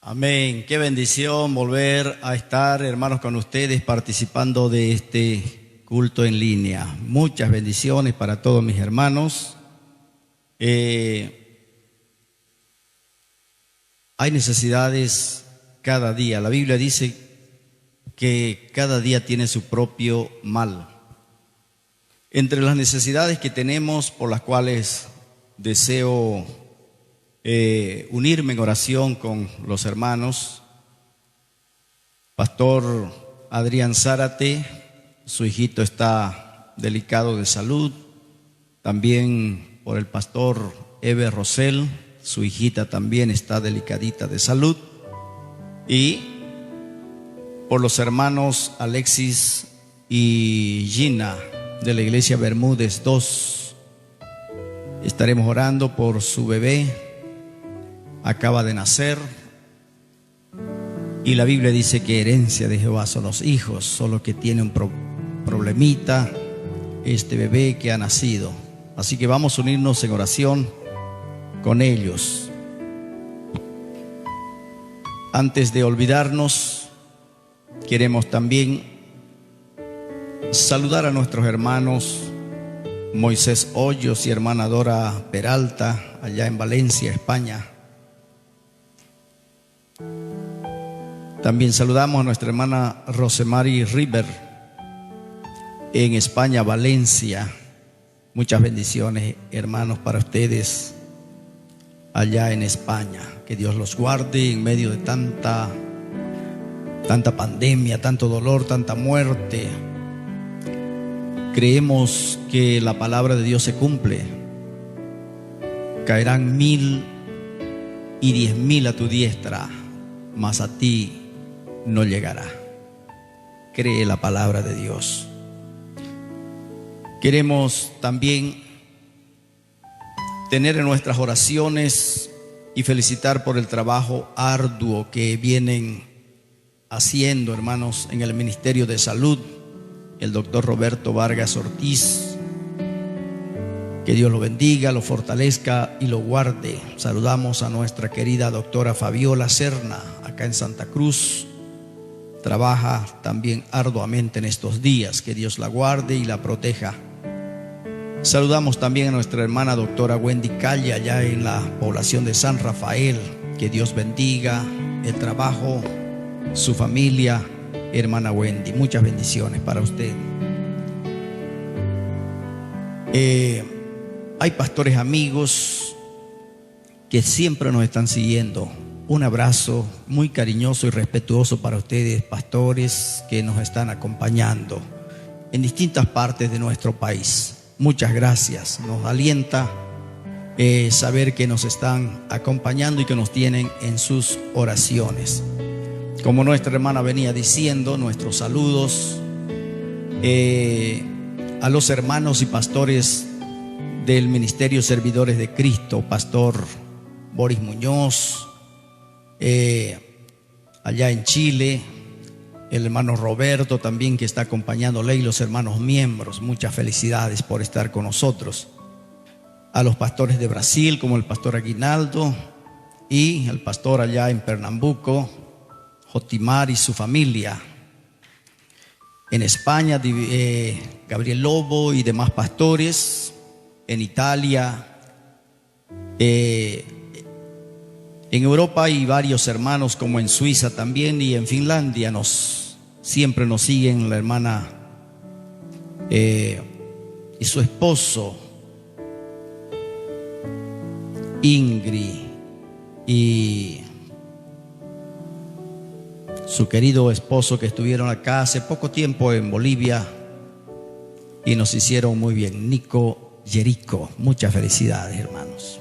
Amén. Qué bendición volver a estar, hermanos, con ustedes participando de este culto en línea. Muchas bendiciones para todos mis hermanos. Hay necesidades cada día. La Biblia dice que cada día tiene su propio mal. Entre las necesidades que tenemos, por las cuales deseo unirme en oración con los hermanos, Pastor Adrián Zárate, su hijito está delicado de salud. También por el Pastor Eber Rosell, su hijita también está delicadita de salud. Y por los hermanos Alexis y Gina de la iglesia Bermúdez 2, estaremos orando por su bebé. Acaba de nacer y la Biblia dice que herencia de Jehová son los hijos, solo que tiene un problemita este bebé que ha nacido. Así que vamos a unirnos en oración con ellos. Antes de olvidarnos, queremos también saludar a nuestros hermanos Moisés Hoyos y hermana Dora Peralta allá en Valencia, España. También saludamos a nuestra hermana Rosemary River en España, Valencia. Muchas bendiciones, hermanos, para ustedes allá en España. Que Dios los guarde en medio de tanta pandemia, tanto dolor, tanta muerte. Creemos que la palabra de Dios se cumple. Caerán 1000 y 10,000 a tu diestra, mas a ti no llegará. Cree la palabra de Dios. Queremos también tener en nuestras oraciones y felicitar por el trabajo arduo que vienen haciendo, hermanos, en el Ministerio de Salud, el doctor Roberto Vargas Ortiz. Que Dios lo bendiga, lo fortalezca y lo guarde. Saludamos a nuestra querida doctora Fabiola Serna, acá en Santa Cruz. Trabaja también arduamente en estos días. Que Dios la guarde y la proteja. Saludamos también a nuestra hermana doctora Wendy Calle, allá en la población de San Rafael. Que Dios bendiga el trabajo, su familia, hermana Wendy. Muchas bendiciones para usted. Hay pastores amigos que siempre nos están siguiendo. Un abrazo muy cariñoso y respetuoso para ustedes, pastores que nos están acompañando en distintas partes de nuestro país. Muchas gracias. Nos alienta saber que nos están acompañando y que nos tienen en sus oraciones. Como nuestra hermana venía diciendo, nuestros saludos a los hermanos y pastores del Ministerio Servidores de Cristo, Pastor Boris Muñoz, allá en Chile, el hermano Roberto también, que está acompañándole, y los hermanos miembros. Muchas felicidades por estar con nosotros. A los pastores de Brasil, como el pastor Aguinaldo, y el pastor allá en Pernambuco, Jotimar y su familia. En España, Gabriel Lobo y demás pastores. En Italia, en Europa hay varios hermanos, como en Suiza también, y en Finlandia siempre nos siguen la hermana y su esposo Ingrid y su querido esposo, que estuvieron acá hace poco tiempo en Bolivia y nos hicieron muy bien. Nico Jerico, muchas felicidades, hermanos.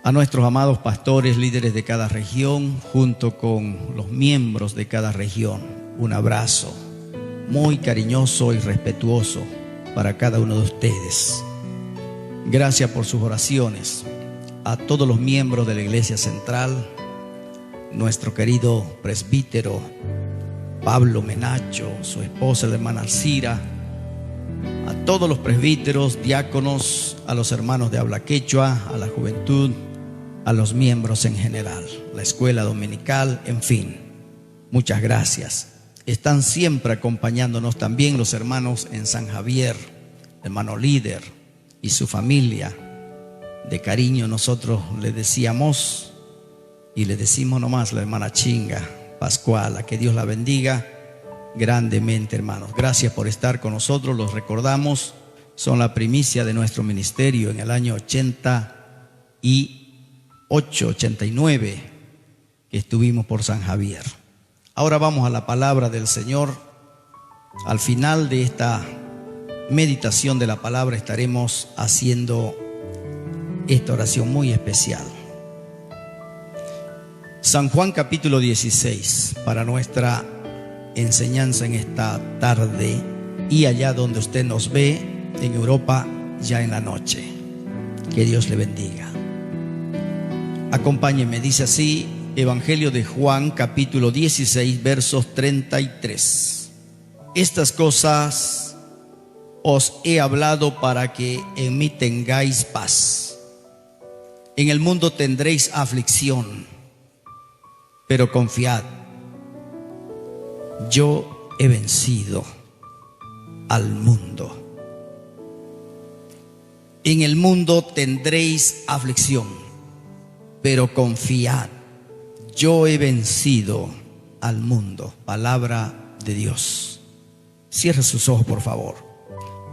A nuestros amados pastores, líderes de cada región, junto con los miembros de cada región, un abrazo muy cariñoso y respetuoso para cada uno de ustedes. Gracias por sus oraciones. A todos los miembros de la Iglesia Central, nuestro querido presbítero Pablo Menacho, su esposa, la hermana Alcira, a todos los presbíteros, diáconos, a los hermanos de habla quechua, a la juventud, a los miembros en general, la escuela dominical, en fin. Muchas gracias. Están siempre acompañándonos también los hermanos en San Javier, hermano líder y su familia. De cariño nosotros le decíamos y le decimos nomás la hermana Chinga Pascuala, que Dios la bendiga grandemente, hermanos. Gracias por estar con nosotros, los recordamos, son la primicia de nuestro ministerio en el año 88, 89, que estuvimos por San Javier. Ahora vamos a la palabra del Señor. Al final de esta meditación de la palabra estaremos haciendo esta oración muy especial. San Juan capítulo 16, para nuestra enseñanza en esta tarde y allá donde usted nos ve, en Europa, ya en la noche. Que Dios le bendiga. Acompáñenme, dice así, Evangelio de Juan capítulo 16, versos 33. Estas cosas os he hablado para que en mí tengáis paz. En el mundo tendréis aflicción, pero confiad, yo he vencido al mundo. En el mundo tendréis aflicción, pero confiad, yo he vencido al mundo. Palabra de Dios. Cierre sus ojos, por favor.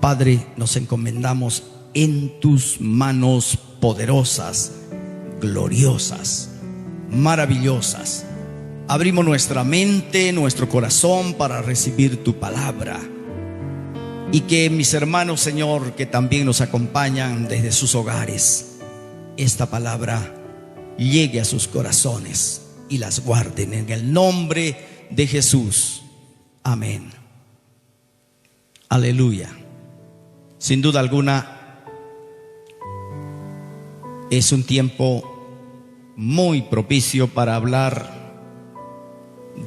Padre, nos encomendamos en tus manos poderosas, gloriosas, maravillosas. Abrimos nuestra mente, nuestro corazón para recibir tu palabra. Y que mis hermanos, Señor, que también nos acompañan desde sus hogares, esta palabra llegue a sus corazones y las guarden en el nombre de Jesús. Amén. Aleluya. Sin duda alguna, es un tiempo muy propicio para hablar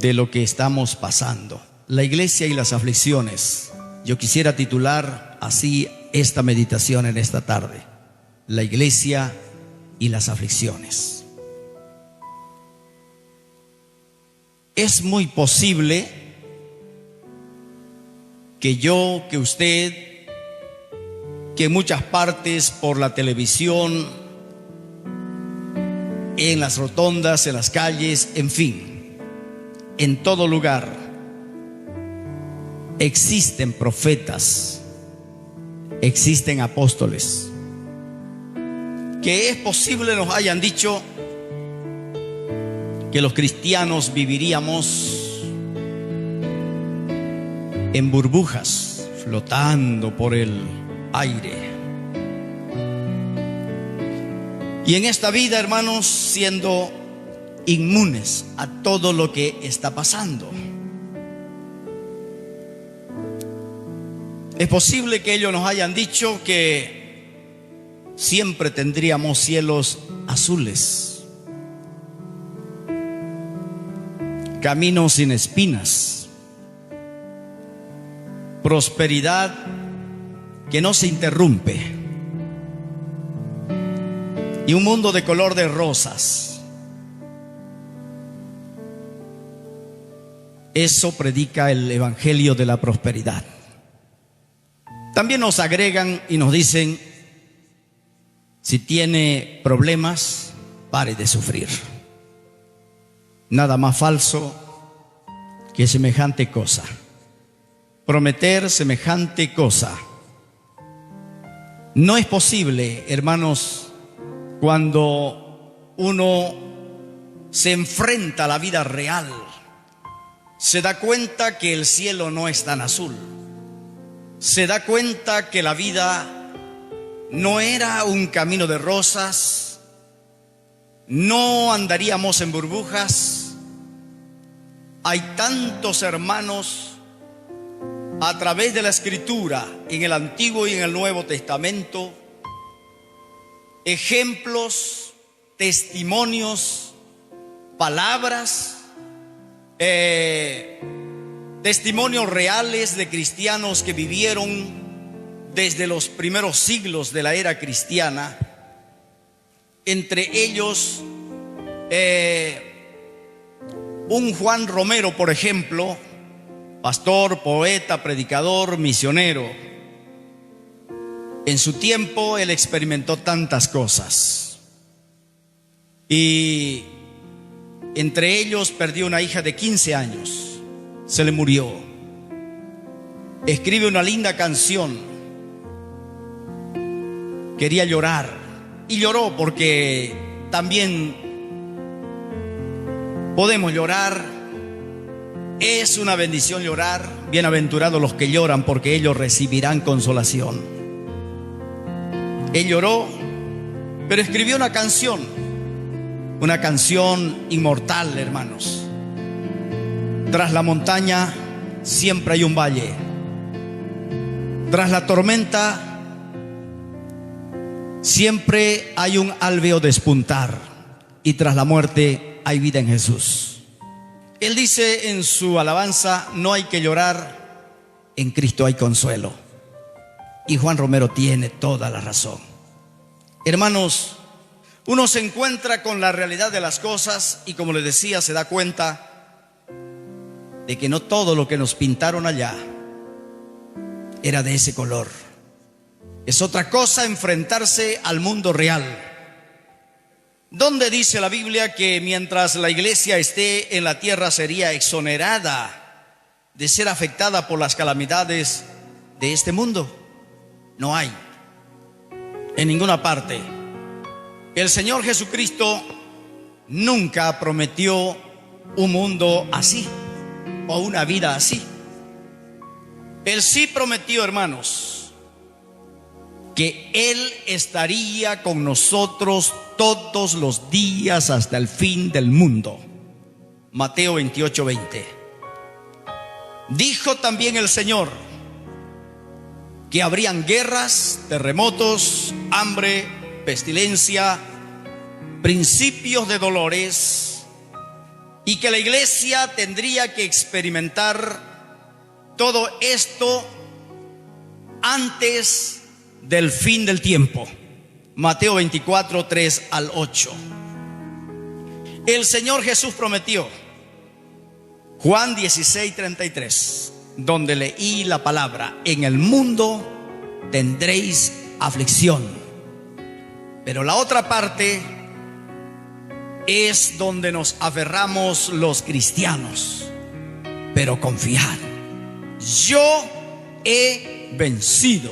de lo que estamos pasando. La iglesia y las aflicciones. Yo quisiera titular así esta meditación en esta tarde: la iglesia y las aflicciones. Es muy posible que yo, que usted, que en muchas partes por la televisión, en las rotondas, en las calles, en fin, en todo lugar, existen profetas, existen apóstoles, que es posible nos hayan dicho que los cristianos viviríamos en burbujas, flotando por el aire. Y en esta vida, hermanos, siendo inmunes a todo lo que está pasando. Es posible que ellos nos hayan dicho que siempre tendríamos cielos azules, caminos sin espinas, prosperidad que no se interrumpe y un mundo de color de rosas. Eso predica el evangelio de la prosperidad. También nos agregan y nos dicen: si tiene problemas, pare de sufrir. Nada más falso que semejante cosa. Prometer semejante cosa. No es posible, hermanos, cuando uno se enfrenta a la vida real, se da cuenta que el cielo no es tan azul. Se da cuenta que la vida no era un camino de rosas, no andaríamos en burbujas. Hay tantos hermanos a través de la Escritura, en el Antiguo y en el Nuevo Testamento, ejemplos, testimonios, palabras, testimonios reales de cristianos que vivieron desde los primeros siglos de la era cristiana, entre ellos un Juan Romero, por ejemplo, pastor, poeta, predicador, misionero. En su tiempo él experimentó tantas cosas y entre ellos perdió una hija de 15 años, se le murió. Escribe una linda canción, quería llorar y lloró, porque también podemos llorar, es una bendición llorar. Bienaventurados los que lloran, porque ellos recibirán consolación. Él lloró, pero escribió una canción inmortal, hermanos. Tras la montaña siempre hay un valle, tras la tormenta siempre hay un alveo despuntar, y tras la muerte hay vida en Jesús. Él dice en su alabanza: no hay que llorar, en Cristo hay consuelo. Y Juan Romero tiene toda la razón. Hermanos, uno se encuentra con la realidad de las cosas y, como les decía, se da cuenta de que no todo lo que nos pintaron allá era de ese color. Es otra cosa enfrentarse al mundo real, donde dice la Biblia que mientras la iglesia esté en la tierra sería exonerada de ser afectada por las calamidades de este mundo. No hay en ninguna parte. El Señor Jesucristo nunca prometió un mundo así o una vida así. Él sí prometió, hermanos, que Él estaría con nosotros todos los días hasta el fin del mundo. Mateo 28:20. Dijo también el Señor que habrían guerras, terremotos, hambre, pestilencia, principios de dolores, y que la iglesia tendría que experimentar todo esto antes del fin del tiempo. Mateo 24, 3 al 8. El Señor Jesús prometió, Juan 16, 33, donde leí la palabra: en el mundo tendréis aflicción. Pero la otra parte es donde nos aferramos los cristianos. Pero confiad, yo he vencido.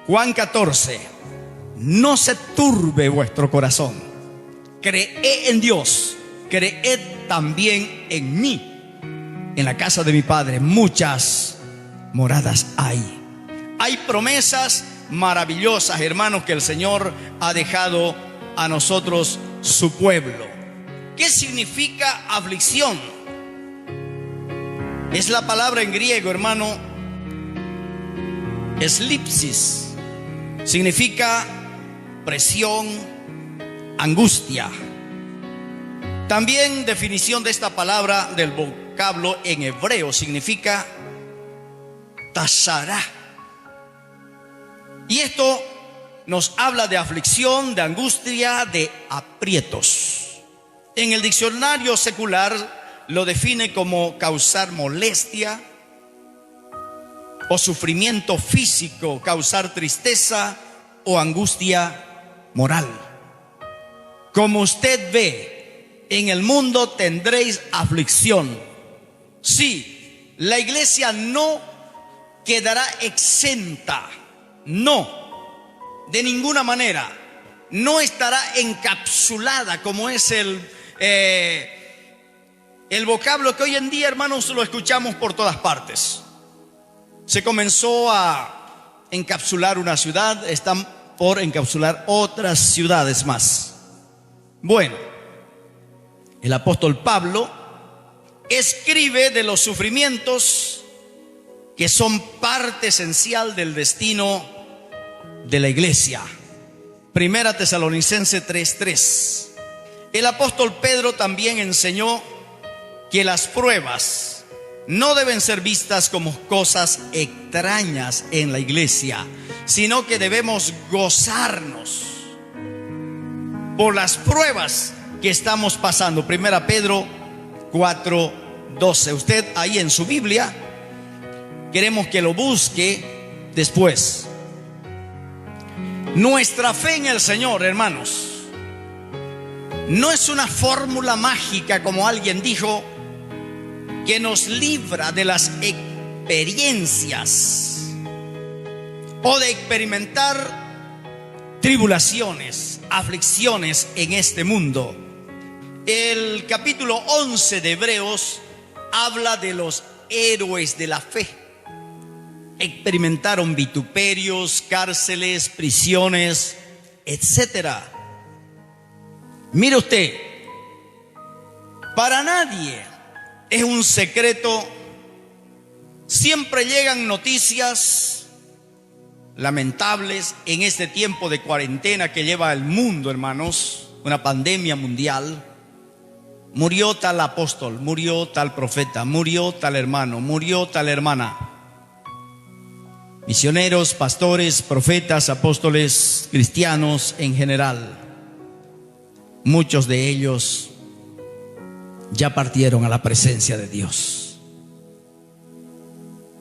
Juan 14: no se turbe vuestro corazón. Creed en Dios, creed también en mí. En la casa de mi Padre muchas moradas hay. Hay promesas maravillosas, hermanos, que el Señor ha dejado a nosotros, su pueblo. ¿Qué significa aflicción? Es la palabra en griego, hermano, eslipsis. Significa presión, angustia. También definición de esta palabra del vocablo en hebreo significa tashará. Y esto nos habla de aflicción, de angustia, de aprietos. En el diccionario secular lo define como causar molestia o sufrimiento físico, causar tristeza o angustia moral. Como usted ve, en el mundo tendréis aflicción. Sí, la iglesia no quedará exenta. No, de ninguna manera. No estará encapsulada, como es el vocablo que hoy en día, hermanos, lo escuchamos por todas partes. Se comenzó a encapsular una ciudad, están por encapsular otras ciudades más. Bueno, el apóstol Pablo escribe de los sufrimientos que son parte esencial del destino de la iglesia. Primera Tesalonicenses 3:3. El apóstol Pedro también enseñó que las pruebas no deben ser vistas como cosas extrañas en la iglesia, sino que debemos gozarnos por las pruebas que estamos pasando. Primera Pedro 4:12. Usted ahí en su Biblia, queremos que lo busque después. Nuestra fe en el Señor, hermanos, no es una fórmula mágica, como alguien dijo, que nos libra de las experiencias o de experimentar tribulaciones, aflicciones en este mundo. El capítulo 11 de Hebreos habla de los héroes de la fe. Experimentaron vituperios, cárceles, prisiones, etcétera. Mire usted, para nadie es un secreto, siempre llegan noticias lamentables en este tiempo de cuarentena que lleva el mundo, hermanos, una pandemia mundial. Murió tal apóstol, murió tal profeta, murió tal hermano, murió tal hermana. Misioneros, pastores, profetas, apóstoles, cristianos en general. Muchos de ellos ya partieron a la presencia de Dios.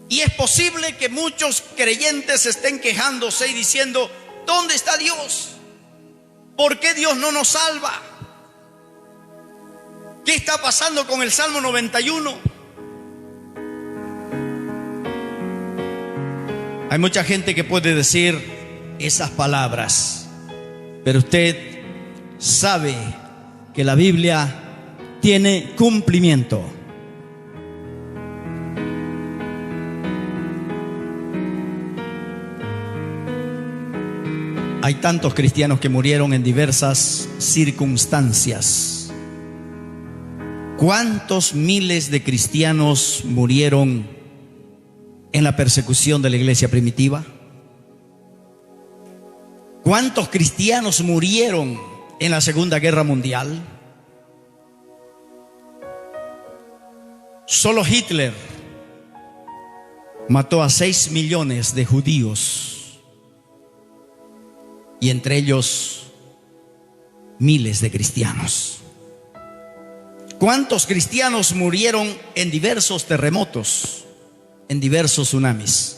Y es posible que muchos creyentes estén quejándose y diciendo: ¿dónde está Dios? ¿Por qué Dios no nos salva? ¿Qué está pasando con el Salmo 91? Hay mucha gente que puede decir esas palabras, pero usted sabe que la Biblia tiene cumplimiento. Hay tantos cristianos que murieron en diversas circunstancias. ¿Cuántos miles de cristianos murieron en la persecución de la iglesia primitiva? ¿Cuántos cristianos murieron en la Segunda Guerra Mundial? Solo Hitler mató a 6 millones de judíos, y entre ellos miles de cristianos. ¿Cuántos cristianos murieron en diversos terremotos, en diversos tsunamis?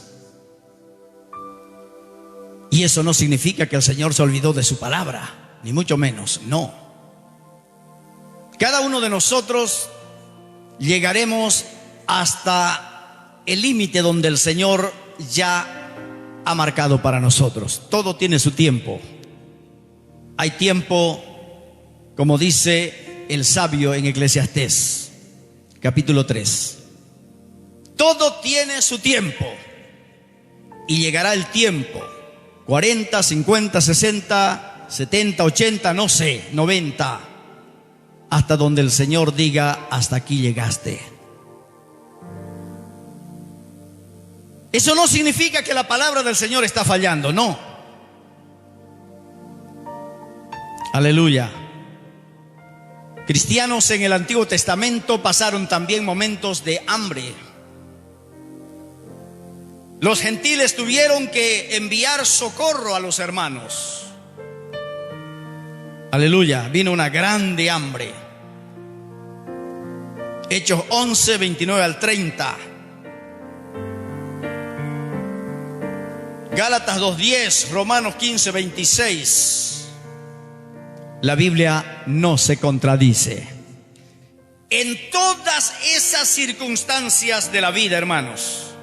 Y eso no significa que el Señor se olvidó de su palabra, ni mucho menos, no. Cada uno de nosotros llegaremos hasta el límite donde el Señor ya ha marcado para nosotros. Todo tiene su tiempo. Hay tiempo, como dice el sabio en Eclesiastés, capítulo 3. Todo tiene su tiempo, y llegará el tiempo, 40, 50, 60, 70, 80, no sé, 90, hasta donde el Señor diga: hasta aquí llegaste. Eso no significa que la palabra del Señor está fallando, no. Aleluya. Cristianos en el Antiguo Testamento pasaron también momentos de hambre. Los gentiles tuvieron que enviar socorro a los hermanos. Aleluya. Vino una grande hambre. Hechos 11, 29 al 30. Gálatas 2:10, Romanos 15, 26. La Biblia no se contradice. En todas esas circunstancias de la vida, hermanos,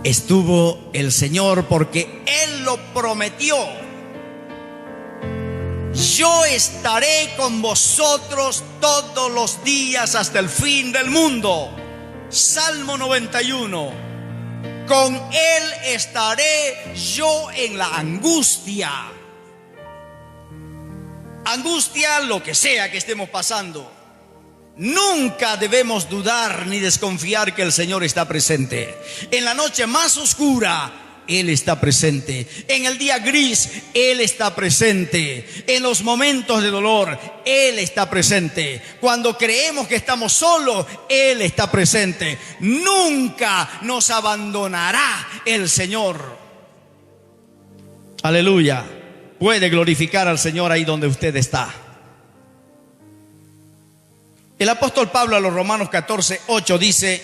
estuvo el Señor, porque Él lo prometió. Yo estaré con vosotros todos los días hasta el fin del mundo. Salmo 91. Con Él estaré yo en la angustia. Angustia, lo que sea que estemos pasando. Nunca debemos dudar ni desconfiar que el Señor está presente. En la noche más oscura, Él está presente. En el día gris, Él está presente. En los momentos de dolor, Él está presente. Cuando creemos que estamos solos, Él está presente. Nunca nos abandonará el Señor. Aleluya. puede glorificar al Señor ahí donde usted está. El apóstol Pablo a los Romanos 14:8 dice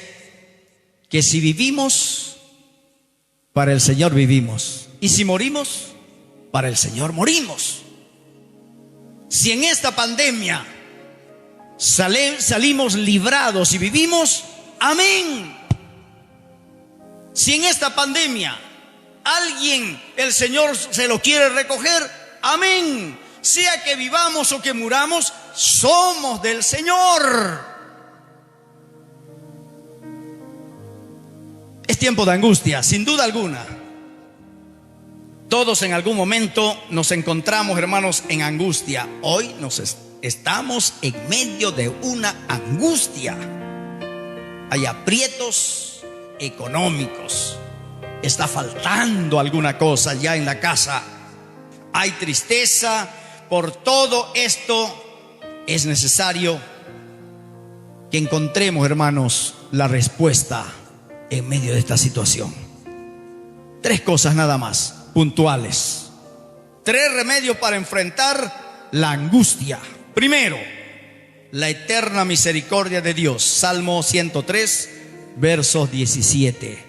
que si vivimos, para el Señor vivimos, y si morimos, para el Señor morimos. Si en esta pandemia salimos librados y vivimos, amén. Si en esta pandemia alguien, el Señor se lo quiere recoger, amén. Sea que vivamos o que muramos, somos del Señor. Es tiempo de angustia, sin duda alguna. Todos en algún momento nos encontramos, hermanos, en angustia. Hoy estamos en medio de una angustia. Hay aprietos económicos. Está faltando alguna cosa ya en la casa. Hay tristeza. Por todo esto es necesario que encontremos, hermanos, la respuesta en medio de esta situación. 3 cosas nada más, puntuales. 3 remedios para enfrentar la angustia. Primero, la eterna misericordia de Dios. Salmo 103, versos 17.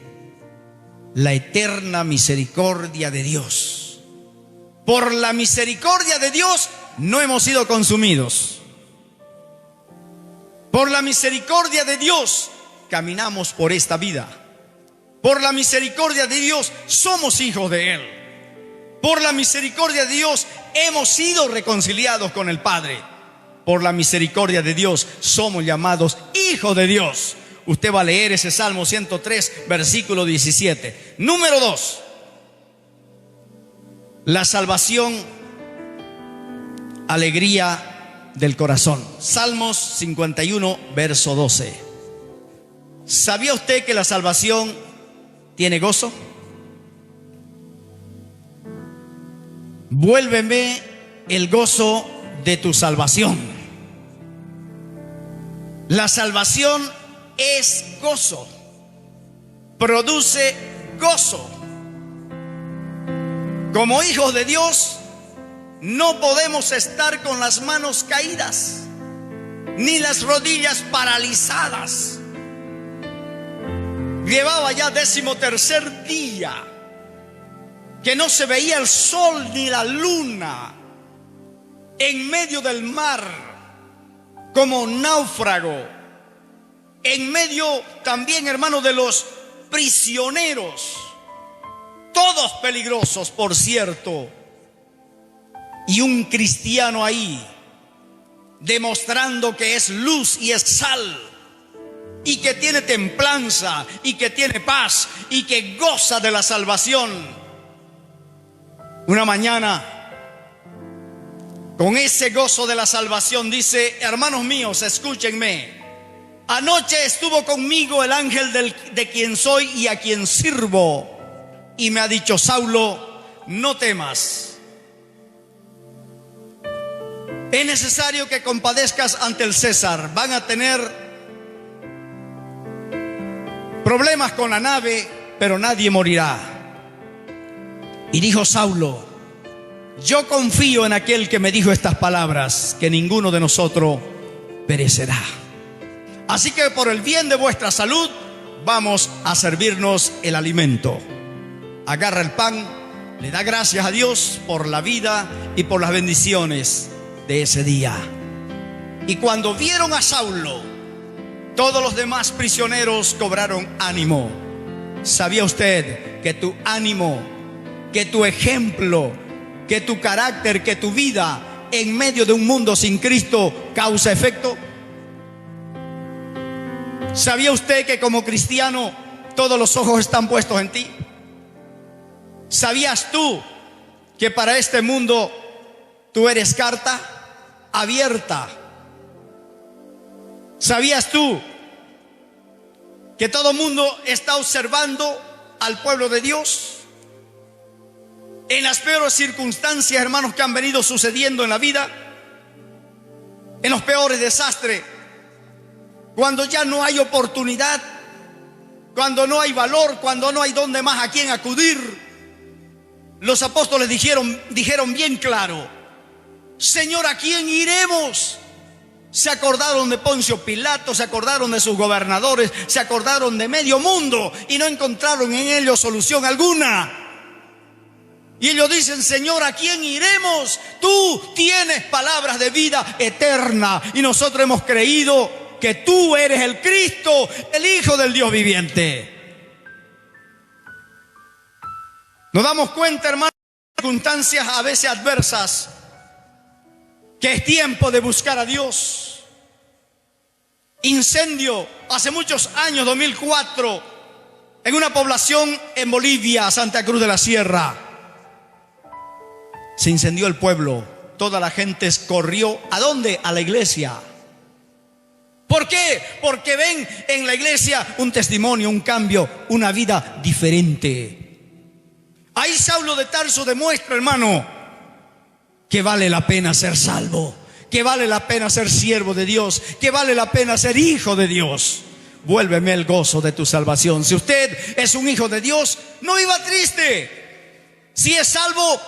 La eterna misericordia de Dios. Por la misericordia de Dios no hemos sido consumidos. Por la misericordia de Dios caminamos por esta vida. Por la misericordia de Dios somos hijos de Él. Por la misericordia de Dios hemos sido reconciliados con el Padre. Por la misericordia de Dios somos llamados hijos de Dios. Usted va a leer ese Salmo 103, versículo 17. Número 2. La salvación, alegría del corazón. Salmos 51, verso 12. ¿Sabía usted que la salvación tiene gozo? Vuélveme el gozo de tu salvación. La salvación es gozo, produce gozo. Como hijos de Dios, no podemos estar con las manos caídas, ni las rodillas paralizadas. Llevaba ya 13º día que no se veía el sol ni la luna, en medio del mar, como náufrago, en medio también, hermano, de los prisioneros, todos peligrosos, por cierto, y un cristiano ahí, demostrando que es luz y es sal, y que tiene templanza, y que tiene paz, y que goza de la salvación. Una mañana, con ese gozo de la salvación, dice: hermanos míos, escúchenme. Anoche estuvo conmigo el ángel de quien soy y a quien sirvo, y me ha dicho: Saulo, no temas. Es necesario que compadezcas ante el César. Van a tener problemas con la nave, pero nadie morirá. Y dijo Saulo: yo confío en aquel que me dijo estas palabras, que ninguno de nosotros perecerá. Así que por el bien de vuestra salud vamos a servirnos el alimento. Agarra el pan, le da gracias a Dios por la vida y por las bendiciones de ese día. Y cuando vieron a Saulo, todos los demás prisioneros cobraron ánimo. ¿Sabía usted que tu ánimo, que tu ejemplo, que tu carácter, que tu vida en medio de un mundo sin Cristo causa efecto? ¿Sabía usted que como cristiano todos los ojos están puestos en ti? ¿Sabías tú que para este mundo tú eres carta abierta? ¿Sabías tú que todo el mundo está observando al pueblo de Dios? En las peores circunstancias, hermanos, que han venido sucediendo en la vida, en los peores desastres, cuando ya no hay oportunidad, cuando no hay valor, cuando no hay dónde más a quién acudir, Los apóstoles dijeron bien claro: Señor, ¿a quién iremos? Se acordaron de Poncio Pilato, se acordaron de sus gobernadores, se acordaron de medio mundo y no encontraron en ellos solución alguna. Y ellos dicen: Señor, ¿a quién iremos? Tú tienes palabras de vida eterna y nosotros hemos creído que tú eres el Cristo, el Hijo del Dios viviente. Nos damos cuenta, hermanos, de circunstancias a veces adversas, que es tiempo de buscar a Dios. Incendio hace muchos años, 2004, en una población en Bolivia, Santa Cruz de la Sierra. Se incendió el pueblo. Toda la gente corrió. ¿A dónde? A la iglesia. ¿Por qué? Porque ven en la iglesia un testimonio, un cambio, una vida diferente. Ahí Saulo de Tarso demuestra, hermano, que vale la pena ser salvo, que vale la pena ser siervo de Dios, que vale la pena ser hijo de Dios. Vuélveme el gozo de tu salvación. Si usted es un hijo de Dios, no viva triste. Si es salvo,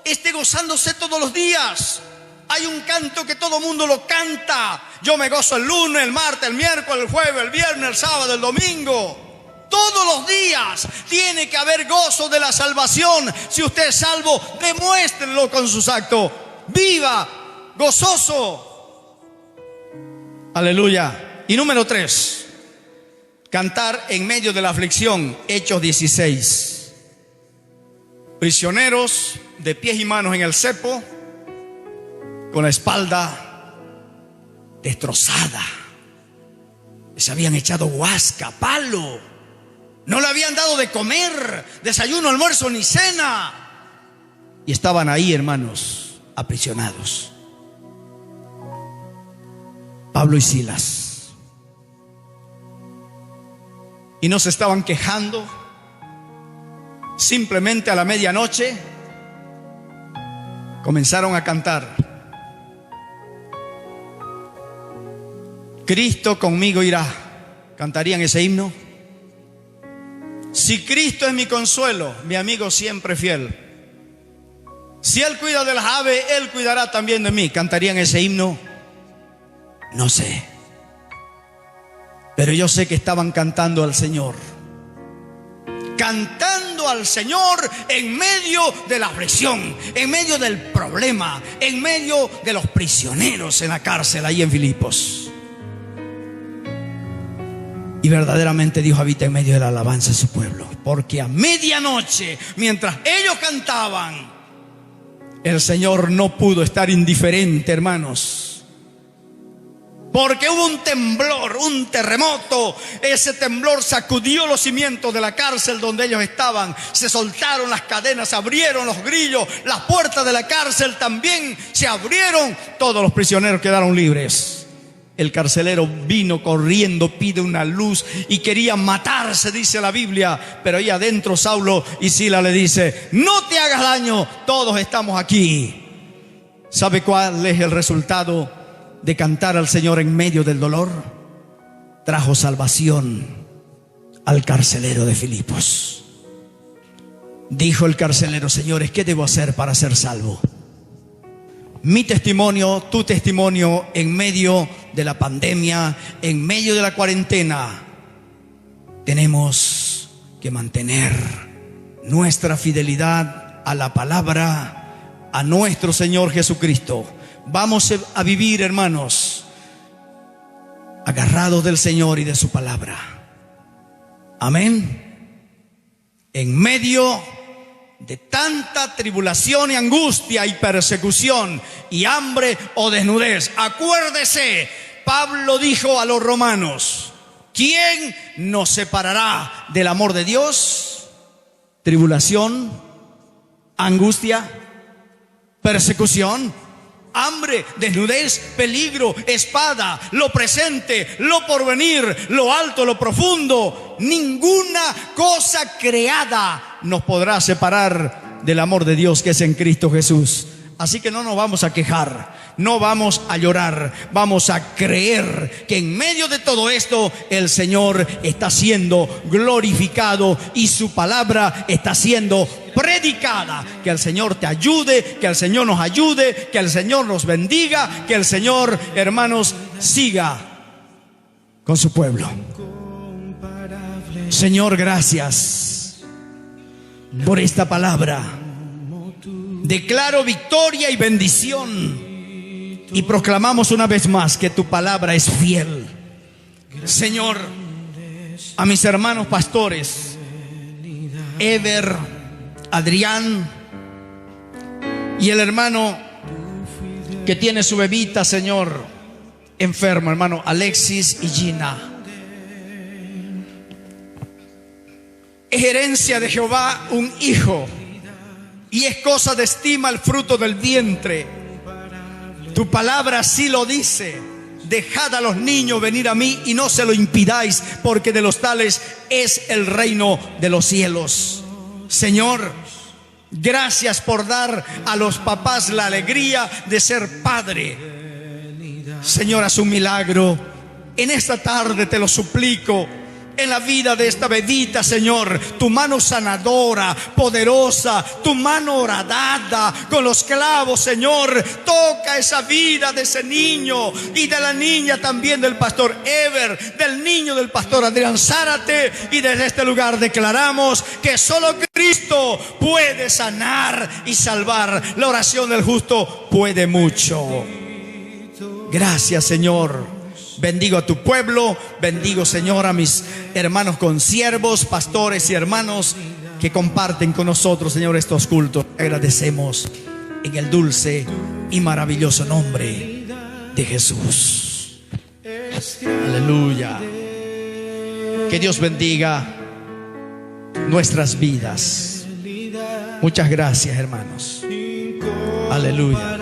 esté gozándose todos los días. Hay un canto que todo mundo lo canta: yo me gozo el lunes, el martes, el miércoles, el jueves, el viernes, el sábado, el domingo. Todos los días tiene que haber gozo de la salvación. Si usted es salvo, demuéstrenlo con sus actos. Viva gozoso. Aleluya. Y número 3, cantar en medio de la aflicción. Hechos 16. Prisioneros de pies y manos en el cepo, con la espalda destrozada. Les habían echado huasca, palo. No le habían dado de comer, desayuno, almuerzo ni cena. Y estaban ahí, hermanos, aprisionados. Pablo y Silas. Y no se estaban quejando. Simplemente a la medianoche comenzaron a cantar: Cristo conmigo irá. Cantarían ese himno. Si Cristo es mi consuelo, mi amigo siempre fiel. Si Él cuida de las aves, Él cuidará también de mí. ¿Cantarían ese himno? No sé. Pero yo sé que estaban cantando al Señor. Cantando al Señor en medio de la aflicción, en medio del problema, en medio de los prisioneros en la cárcel ahí en Filipos. Y verdaderamente Dios habita en medio de la alabanza de su pueblo. Porque a medianoche, mientras ellos cantaban, el Señor no pudo estar indiferente, hermanos. Porque hubo un temblor, un terremoto. Ese temblor sacudió los cimientos de la cárcel donde ellos estaban. Se soltaron las cadenas, se abrieron los grillos. Las puertas de la cárcel también se abrieron. Todos los prisioneros quedaron libres. El carcelero vino corriendo, pide una luz y quería matarse, dice la Biblia. Pero ahí adentro Saulo y Silas le dice: no te hagas daño, todos estamos aquí. ¿Sabe cuál es el resultado de cantar al Señor en medio del dolor? Trajo salvación al carcelero de Filipos. Dijo el carcelero: señores, ¿qué debo hacer para ser salvo? Mi testimonio, tu testimonio, en medio de la pandemia, en medio de la cuarentena, tenemos que mantener nuestra fidelidad a la palabra, a nuestro Señor Jesucristo. Vamos a vivir, hermanos, agarrados del Señor y de su palabra. Amén. En medio de tanta tribulación y angustia y persecución y hambre o desnudez, acuérdese, Pablo dijo a los romanos: ¿quién nos separará del amor de Dios? Tribulación, angustia, persecución, hambre, desnudez, peligro, espada, lo presente, lo porvenir, lo alto, lo profundo. Ninguna cosa creada nos podrá separar del amor de Dios que es en Cristo Jesús. Así que no nos vamos a quejar, no vamos a llorar, vamos a creer que en medio de todo esto el Señor está siendo glorificado y su palabra está siendo predicada. Que el Señor te ayude, que el Señor nos ayude, que el Señor nos bendiga, que el Señor, hermanos, siga con su pueblo. Señor, gracias por esta palabra. Declaro victoria y bendición y proclamamos una vez más que tu palabra es fiel. Señor, a mis hermanos pastores, Ever, Adrián y el hermano que tiene su bebita, Señor, enfermo, hermano Alexis y Gina. Es herencia de Jehová un hijo, y es cosa de estima el fruto del vientre. Tu palabra así lo dice: dejad a los niños venir a mí y no se lo impidáis, porque de los tales es el reino de los cielos. Señor, gracias por dar a los papás la alegría de ser padre. Señor, haz un milagro en esta tarde, te lo suplico. En la vida de esta bebita, Señor, tu mano sanadora, poderosa, tu mano horadada con los clavos, Señor, toca esa vida de ese niño y de la niña también del pastor Ever, del niño del pastor Adrián Zárate. Y desde este lugar declaramos que solo Cristo puede sanar y salvar. La oración del justo puede mucho. Gracias, Señor. Bendigo a tu pueblo, bendigo, Señor, a mis hermanos consiervos, pastores y hermanos que comparten con nosotros, Señor, estos cultos. Agradecemos en el dulce y maravilloso nombre de Jesús. Aleluya. Que Dios bendiga nuestras vidas. Muchas gracias, hermanos. Aleluya.